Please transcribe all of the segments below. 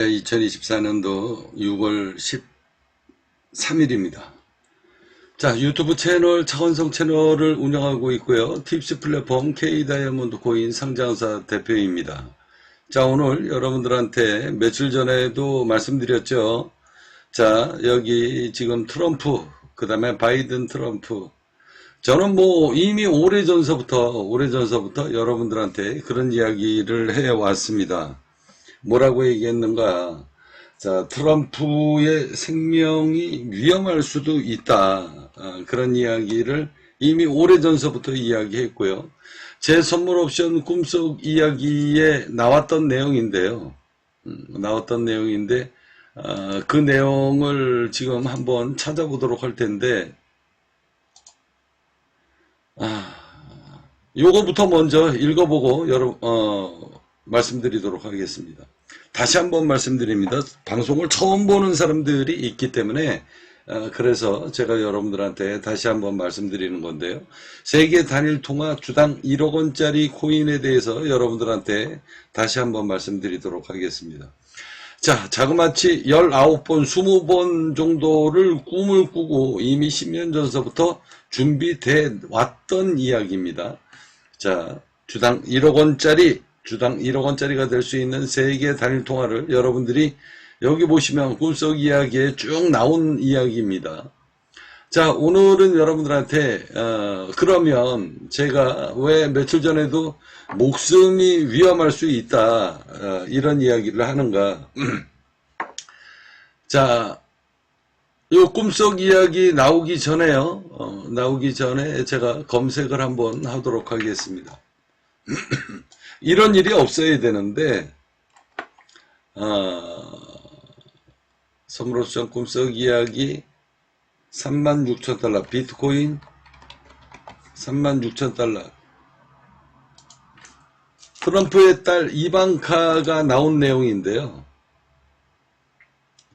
2024년도 6월 13일입니다. 자, 유튜브 채널 차원성 채널을 운영하고 있고요. 팁스 플랫폼 K다이아몬드 코인 상장사 대표입니다. 자, 오늘 여러분들한테 며칠 전에도 말씀드렸죠. 자, 여기 지금 트럼프, 그 다음에 바이든 트럼프. 저는 뭐 이미 오래전서부터 여러분들한테 그런 이야기를 해왔습니다. 뭐라고 얘기했는가? 자, 트럼프의 생명이 위험할 수도 있다. 그런 이야기를 이미 오래전서부터 이야기했고요. 제 선물 옵션 꿈속 이야기에 나왔던 내용인데요. 그 내용을 지금 한번 찾아보도록 할 텐데, 요거부터 먼저 읽어보고 말씀드리도록 하겠습니다. 다시 한번 말씀드립니다. 방송을 처음 보는 사람들이 있기 때문에 그래서 제가 여러분들한테 다시 한번 말씀드리는 건데요. 세계 단일 통화 주당 1억 원짜리 코인에 대해서 여러분들한테 다시 한번 말씀드리도록 하겠습니다. 자, 자그마치 19번, 20번 정도를 꿈을 꾸고 이미 10년 전서부터 준비돼 왔던 이야기입니다. 자, 주당 1억 원짜리가 될 수 있는 세계 단일 통화를 여러분들이 여기 보시면 꿈속 이야기에 쭉 나온 이야기입니다. 자, 오늘은 여러분들한테 그러면 제가 왜 며칠 전에도 목숨이 위험할 수 있다 이런 이야기를 하는가. 자, 요 꿈속 이야기 나오기 전에요. 나오기 전에 제가 검색을 한번 하도록 하겠습니다. 이런 일이 없어야 되는데 선물옵션 꿈속 이야기 36,000달러 비트코인 36,000달러 트럼프의 딸 이방카가 나온 내용인데요.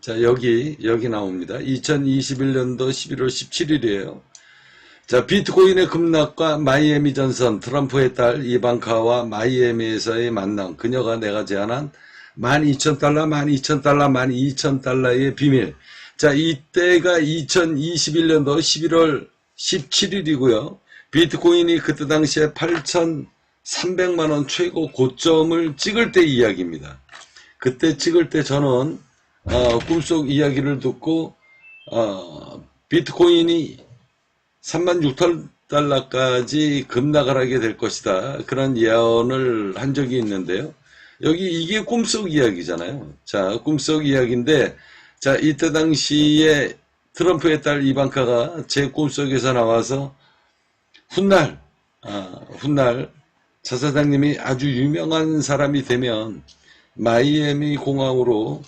자, 여기 나옵니다. 2021년도 11월 17일이에요. 자, 비트코인의 급락과 마이애미 전선, 트럼프의 딸 이방카와 마이애미에서의 만남, 그녀가 내가 제안한 12,000달러의 비밀. 자, 이때가 2021년도 11월 17일이고요. 비트코인이 그때 당시에 8,300만원 최고 고점을 찍을 때 이야기입니다. 그때 찍을 때 저는 꿈속 이야기를 듣고 비트코인이 36,000달러까지 급락을 하게 될 것이다. 그런 예언을 한 적이 있는데요. 여기 이게 꿈속 이야기잖아요. 자, 꿈속 이야기인데, 자, 이때 당시에 트럼프의 딸 이방카가 제 꿈속에서 나와서 훗날 차 사장님이 아주 유명한 사람이 되면 마이애미 공항으로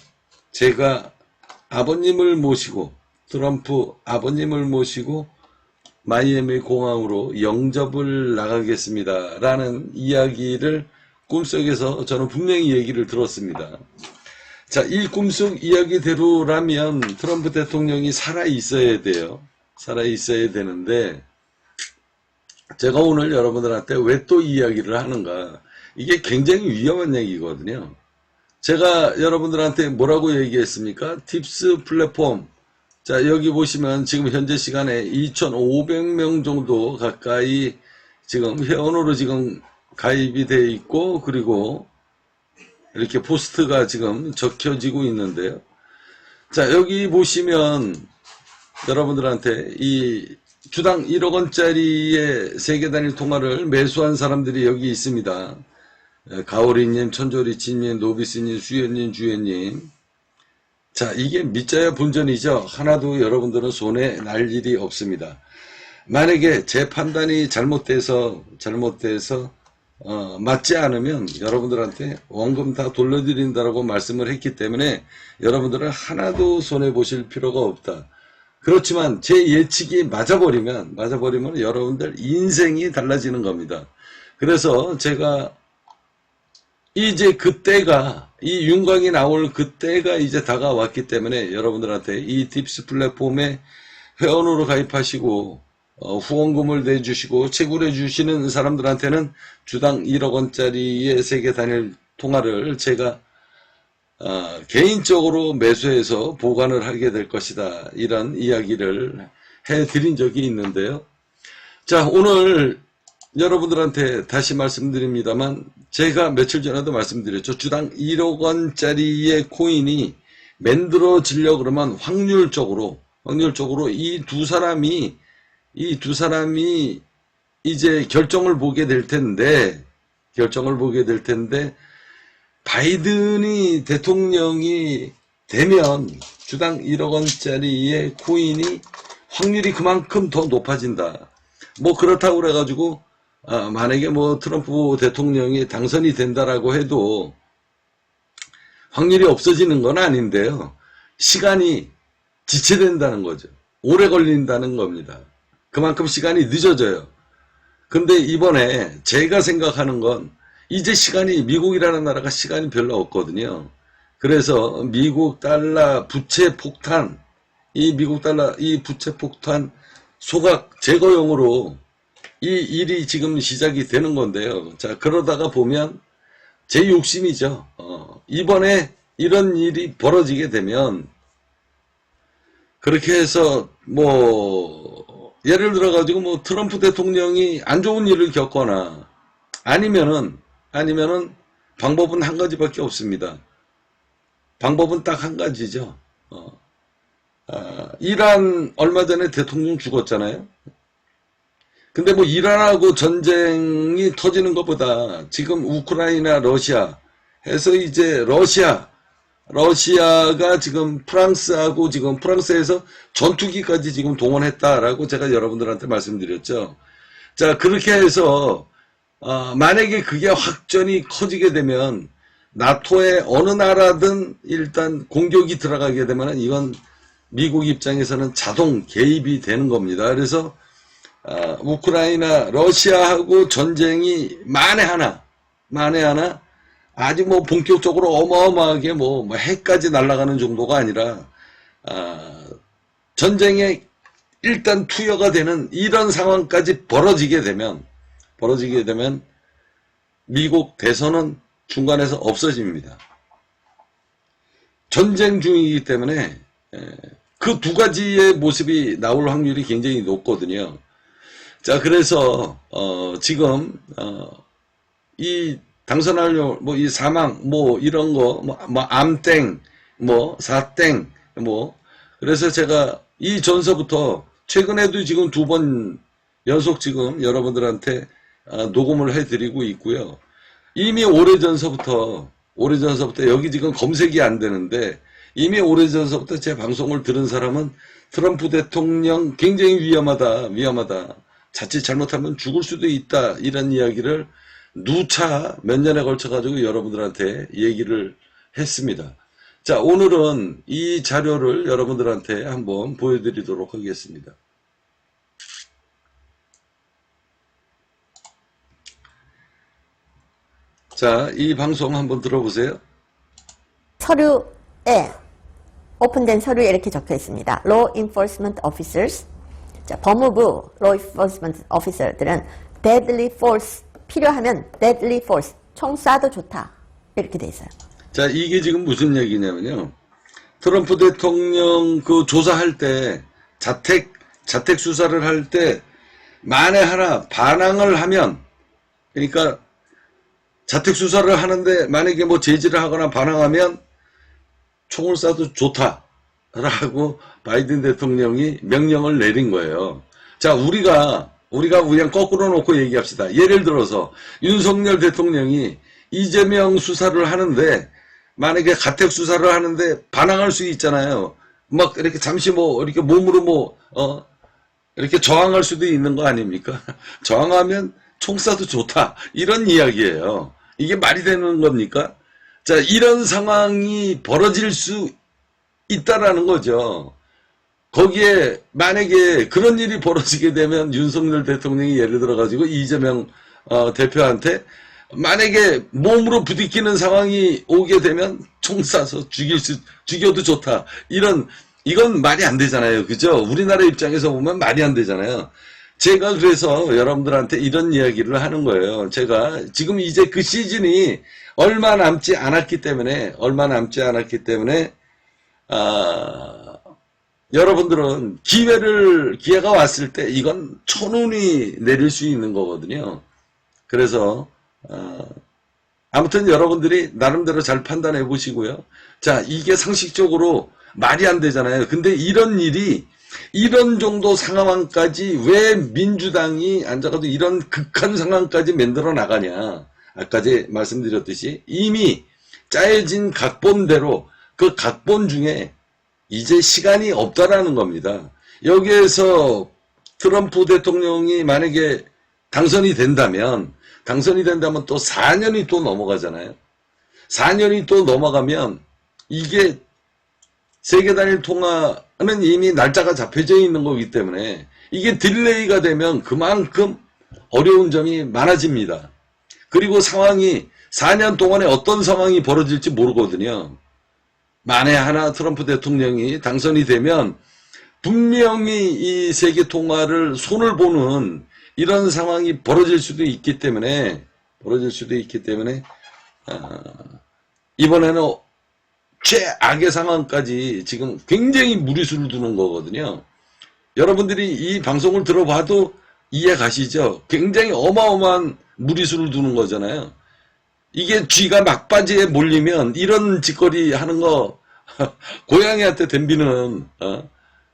제가 아버님을 모시고 트럼프 아버님을 모시고 마이애미 공항으로 영접을 나가겠습니다. 라는 이야기를 꿈속에서 저는 분명히 얘기를 들었습니다. 자, 이 꿈속 이야기대로라면 트럼프 대통령이 살아있어야 돼요. 살아있어야 되는데 제가 오늘 여러분들한테 왜 또 이야기를 하는가. 이게 굉장히 위험한 얘기거든요. 제가 여러분들한테 뭐라고 얘기했습니까? 팁스 플랫폼. 자, 여기 보시면 지금 현재 시간에 2,500명 정도 가까이 지금 회원으로 지금 가입이 되어 있고, 그리고 이렇게 포스트가 지금 적혀지고 있는데요. 자, 여기 보시면 여러분들한테 이 주당 1억 원짜리의 세계 단일 통화를 매수한 사람들이 여기 있습니다. 가오리님, 천조리치님, 노비스님, 수연님, 주연님. 자, 이게 믿자야 본전이죠. 하나도 여러분들은 손에 날 일이 없습니다. 만약에 제 판단이 잘못돼서 맞지 않으면 여러분들한테 원금 다 돌려드린다라고 말씀을 했기 때문에 여러분들은 하나도 손해 보실 필요가 없다. 그렇지만 제 예측이 맞아버리면 여러분들 인생이 달라지는 겁니다. 그래서 제가 이제 그때가 이 윤곽이 나올 그때가 이제 다가왔기 때문에 여러분들한테 이 팁스 플랫폼에 회원으로 가입하시고 후원금을 내주시고 채굴해 주시는 사람들한테는 주당 1억 원짜리의 세계 단일 통화를 제가 개인적으로 매수해서 보관을 하게 될 것이다. 이런 이야기를 해드린 적이 있는데요. 자, 오늘 여러분들한테 다시 말씀드립니다만 제가 며칠 전에도 말씀드렸죠. 주당 1억 원짜리의 코인이 만들어지려고 그러면 확률적으로 이 두 사람이 이제 결정을 보게 될 텐데 바이든이 대통령이 되면 주당 1억 원짜리의 코인이 확률이 그만큼 더 높아진다. 뭐 그렇다고 그래가지고 만약에 뭐 트럼프 대통령이 당선이 된다라고 해도 확률이 없어지는 건 아닌데요. 시간이 지체된다는 거죠. 오래 걸린다는 겁니다. 그만큼 시간이 늦어져요. 근데 이번에 제가 생각하는 건 이제 미국이라는 나라가 시간이 별로 없거든요. 그래서 미국 달러 부채 폭탄, 이 부채 폭탄 소각 제거용으로 이 일이 지금 시작이 되는 건데요. 자, 그러다가 보면 제 욕심이죠. 이번에 이런 일이 벌어지게 되면 그렇게 해서 뭐 예를 들어 가지고 뭐 트럼프 대통령이 안 좋은 일을 겪거나 아니면은 방법은 한 가지밖에 없습니다. 방법은 딱 한 가지죠. 이란 얼마 전에 대통령 죽었잖아요. 근데 뭐 이란하고 전쟁이 터지는 것보다 지금 우크라이나 러시아 해서 이제 러시아가 지금 프랑스하고 지금 프랑스에서 전투기까지 지금 동원했다라고 제가 여러분들한테 말씀드렸죠. 자, 그렇게 해서 만약에 그게 확전이 커지게 되면 나토의 어느 나라든 일단 공격이 들어가게 되면 이건 미국 입장에서는 자동 개입이 되는 겁니다. 그래서 우크라이나 러시아하고 전쟁이 만에 하나 아주 뭐 본격적으로 어마어마하게 뭐 해까지 날아가는 정도가 아니라 전쟁에 일단 투여가 되는 이런 상황까지 벌어지게 되면 미국 대선은 중간에서 없어집니다. 전쟁 중이기 때문에 그 두 가지의 모습이 나올 확률이 굉장히 높거든요. 자, 그래서 지금 이 당선하려 뭐 이 사망 뭐 이런 거 뭐 암땡 뭐 사땡 뭐 그래서 제가 이 전서부터 최근에도 지금 2번 연속 지금 여러분들한테 녹음을 해드리고 있고요. 이미 오래전서부터 여기 지금 검색이 안 되는데 이미 오래전서부터 제 방송을 들은 사람은 트럼프 대통령 굉장히 위험하다. 자칫 잘못하면 죽을 수도 있다. 이런 이야기를 누차 몇 년에 걸쳐 가지고 여러분들한테 얘기를 했습니다. 자, 오늘은 이 자료를 여러분들한테 한번 보여드리도록 하겠습니다. 자, 이 방송 한번 들어보세요. 서류에 오픈된 서류에 이렇게 적혀 있습니다. Law Enforcement Officers. 자, 법무부 Law Enforcement Officer들은 deadly force 필요하면 deadly force 총 쏴도 좋다 이렇게 돼 있어요. 자, 이게 지금 무슨 얘기냐면요. 트럼프 대통령 그 조사할 때 자택 수사를 할 때 만에 하나 반항을 하면 그러니까 자택 수사를 하는데 만약에 뭐 제지를 하거나 반항하면 총을 쏴도 좋다라고 바이든 대통령이 명령을 내린 거예요. 자, 우리가 그냥 거꾸로 놓고 얘기합시다. 예를 들어서 윤석열 대통령이 이재명 수사를 하는데 만약에 가택 수사를 하는데 반항할 수 있잖아요. 막 이렇게 잠시 뭐 이렇게 몸으로 이렇게 저항할 수도 있는 거 아닙니까? 저항하면 총 쏴도 좋다. 이런 이야기예요. 이게 말이 되는 겁니까? 자, 이런 상황이 벌어질 수 있다라는 거죠. 거기에 만약에 그런 일이 벌어지게 되면 윤석열 대통령이 예를 들어 가지고 이재명 대표한테 만약에 몸으로 부딪히는 상황이 오게 되면 총 쏴서 죽여도 좋다. 이건 말이 안 되잖아요. 그죠? 우리나라 입장에서 보면 말이 안 되잖아요. 제가 그래서 여러분들한테 이런 이야기를 하는 거예요. 제가 지금 이제 그 시즌이 얼마 남지 않았기 때문에, 여러분들은 기회가 왔을 때 이건 천운이 내릴 수 있는 거거든요. 그래서, 아무튼 여러분들이 나름대로 잘 판단해 보시고요. 자, 이게 상식적으로 말이 안 되잖아요. 근데 이런 일이, 이런 정도 상황까지 왜 민주당이 앉아가지고 이런 극한 상황까지 만들어 나가냐. 아까 말씀드렸듯이 이미 짜여진 각본대로 그 각본 중에 이제 시간이 없다라는 겁니다. 여기에서 트럼프 대통령이 만약에 당선이 된다면 또 4년이 또 넘어가잖아요. 4년이 또 넘어가면 이게 세계 단일 통화는 이미 날짜가 잡혀져 있는 거기 때문에 이게 딜레이가 되면 그만큼 어려운 점이 많아집니다. 그리고 상황이 4년 동안에 어떤 상황이 벌어질지 모르거든요. 만에 하나 트럼프 대통령이 당선이 되면 분명히 이 세계 통화를 손을 보는 이런 상황이 벌어질 수도 있기 때문에 이번에는 최악의 상황까지 지금 굉장히 무리수를 두는 거거든요. 여러분들이 이 방송을 들어봐도 이해 가시죠? 굉장히 어마어마한 무리수를 두는 거잖아요. 이게 쥐가 막바지에 몰리면 이런 짓거리 하는 거 고양이한테 덤비는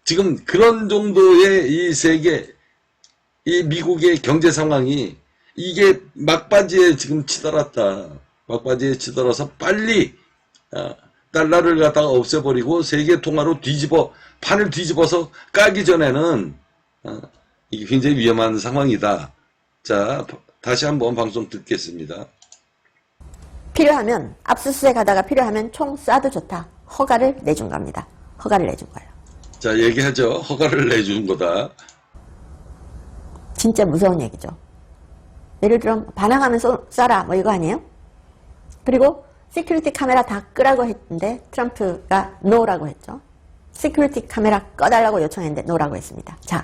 지금 그런 정도의 이 세계 이 미국의 경제 상황이 이게 막바지에 지금 치달았다. 막바지에 치달아서 빨리 달러를 갖다가 없애버리고 세계 통화로 판을 뒤집어서 까기 전에는 이게 굉장히 위험한 상황이다. 자, 다시 한번 방송 듣겠습니다. 필요하면 압수수색 하다가 필요하면 총 쏴도 좋다. 허가를 내준 겁니다. 허가를 내준 거예요. 자, 얘기하죠. 허가를 내준 거다. 진짜 무서운 얘기죠. 예를 들어 반항하면 쏴라 뭐 이거 아니에요? 그리고 시큐리티 카메라 다 끄라고 했는데 트럼프가 노라고 했죠. 시큐리티 카메라 꺼달라고 요청했는데 노라고 했습니다. 자,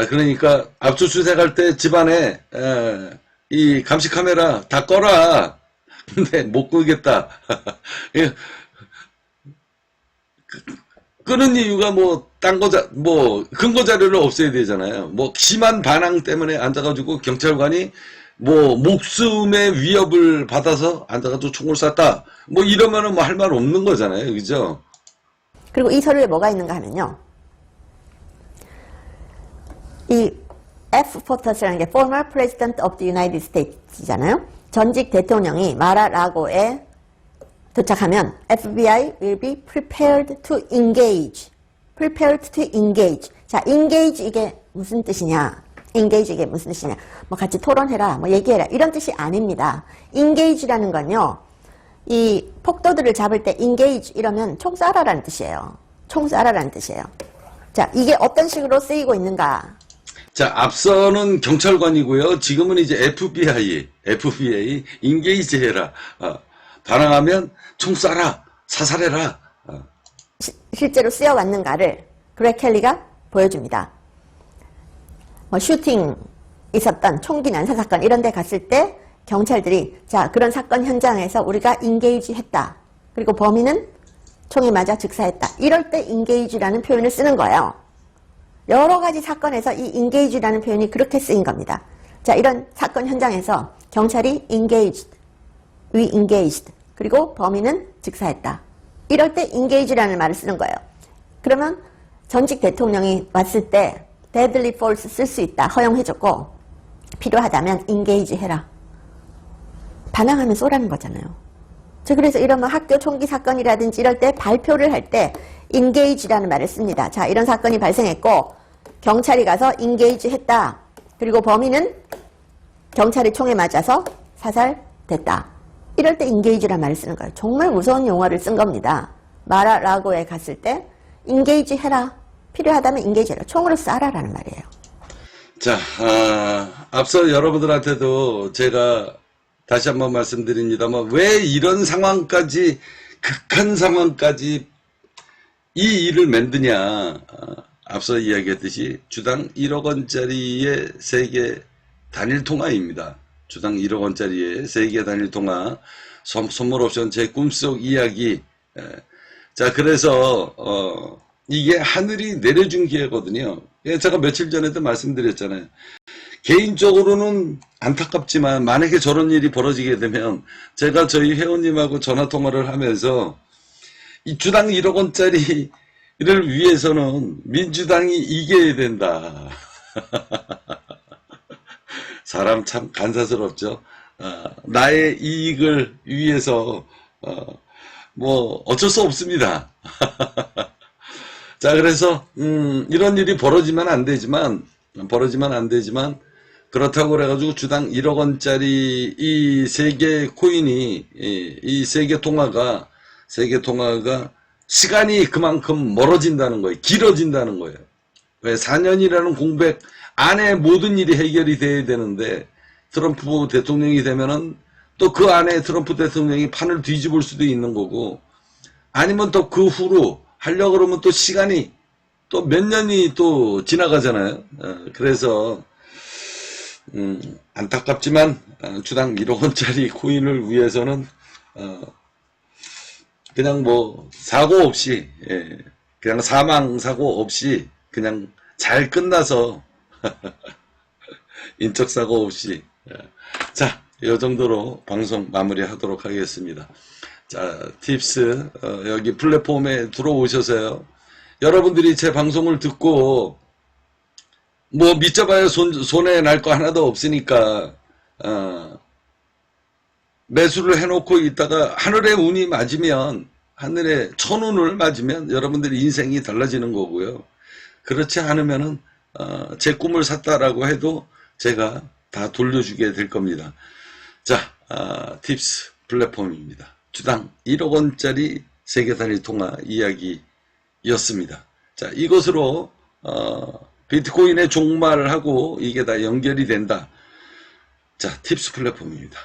그러니까 압수수색할 때 집안에 이 감시 카메라 다 꺼라. 근데 못 끄겠다. 끄는 이유가 근거 자료를 없애야 되잖아요. 심한 반항 때문에 앉아가지고 경찰관이 목숨의 위협을 받아서 앉아가지고 총을 쐈다. 이러면은 할 말 없는 거잖아요. 그죠? 그리고 이 서류에 뭐가 있는가 하면요. 이 F. 포터스라는 게 former president of the United States잖아요. 전직 대통령이 마라라고에 도착하면 FBI will be prepared to engage. prepared to engage. 자, engage 이게 무슨 뜻이냐? engage 이게 무슨 뜻이냐? 같이 토론해라, 얘기해라 이런 뜻이 아닙니다. engage라는 건요. 이 폭도들을 잡을 때 engage 이러면 총 쏴라라는 뜻이에요. 총 쏴라라는 뜻이에요. 자, 이게 어떤 식으로 쓰이고 있는가? 자, 앞서는 경찰관이고요. 지금은 이제 FBI 인게이지 해라. 반항하면 총 쏴라, 사살해라. 실제로 쓰여왔는가를 그렉 켈리가 보여줍니다. 슈팅 있었던 총기 난사 사건 이런 데 갔을 때 경찰들이 자, 그런 사건 현장에서 우리가 인게이지 했다. 그리고 범인은 총에 맞아 즉사했다. 이럴 때 인게이지라는 표현을 쓰는 거예요. 여러 가지 사건에서 이 engage라는 표현이 그렇게 쓰인 겁니다. 자, 이런 사건 현장에서 경찰이 engaged, we engaged, 그리고 범인은 즉사했다. 이럴 때 engage라는 말을 쓰는 거예요. 그러면 전직 대통령이 왔을 때 deadly force 쓸 수 있다. 허용해줬고 필요하다면 engage 해라. 반항하면 쏘라는 거잖아요. 그래서 이러면 학교 총기 사건이라든지 이럴 때 발표를 할 때 engage라는 말을 씁니다. 자, 이런 사건이 발생했고 경찰이 가서 engage 했다. 그리고 범인은 경찰이 총에 맞아서 사살됐다. 이럴 때 engage라는 말을 쓰는 거예요. 정말 무서운 용어를 쓴 겁니다. 마라라고에 갔을 때 engage 해라. 필요하다면 engage 해라. 총으로 쏴라라는 말이에요. 자, 앞서 여러분들한테도 제가 다시 한번 말씀드립니다만 왜 이런 상황까지 극한 상황까지 이 일을 만드냐. 앞서 이야기했듯이 주당 1억 원짜리의 세계 단일 통화입니다. 주당 1억 원짜리의 세계 단일 통화, 선물 옵션 제 꿈속 이야기. 자, 그래서 이게 하늘이 내려준 기회거든요. 제가 며칠 전에도 말씀드렸잖아요. 개인적으로는 안타깝지만 만약에 저런 일이 벌어지게 되면 제가 저희 회원님하고 전화통화를 하면서 이 주당 1억 원짜리를 위해서는 민주당이 이겨야 된다. 사람 참 간사스럽죠. 나의 이익을 위해서 뭐 어쩔 수 없습니다. 자, 그래서 이런 일이 벌어지면 안 되지만 그렇다고 그래가지고 주당 1억 원짜리 이 세계 코인이 이 세계 통화가 시간이 그만큼 멀어진다는 거예요. 길어진다는 거예요. 왜 4년이라는 공백 안에 모든 일이 해결이 돼야 되는데 트럼프 대통령이 되면은 또 그 안에 트럼프 대통령이 판을 뒤집을 수도 있는 거고, 아니면 또 그 후로 하려고 그러면 또 시간이 또 몇 년이 또 지나가잖아요. 그래서 안타깝지만 주당 1억 원짜리 코인을 위해서는 그냥 뭐 사고 없이, 그냥 사망 사고 없이 그냥 잘 끝나서 인적사고 없이. 자, 이 정도로 방송 마무리하도록 하겠습니다. 자, 팁스 여기 플랫폼에 들어오셔서요. 여러분들이 제 방송을 듣고 뭐 믿자봐야 손해 날 거 하나도 없으니까 매수를 해놓고 있다가 하늘의 운이 맞으면, 하늘의 천운을 맞으면 여러분들의 인생이 달라지는 거고요. 그렇지 않으면은 제 꿈을 샀다라고 해도 제가 다 돌려주게 될 겁니다. 자, 팁스 플랫폼입니다. 주당 1억 원짜리 세계 단일 통화 이야기였습니다. 자, 이것으로 비트코인의 종말하고 이게 다 연결이 된다. 자, 팁스 플랫폼입니다.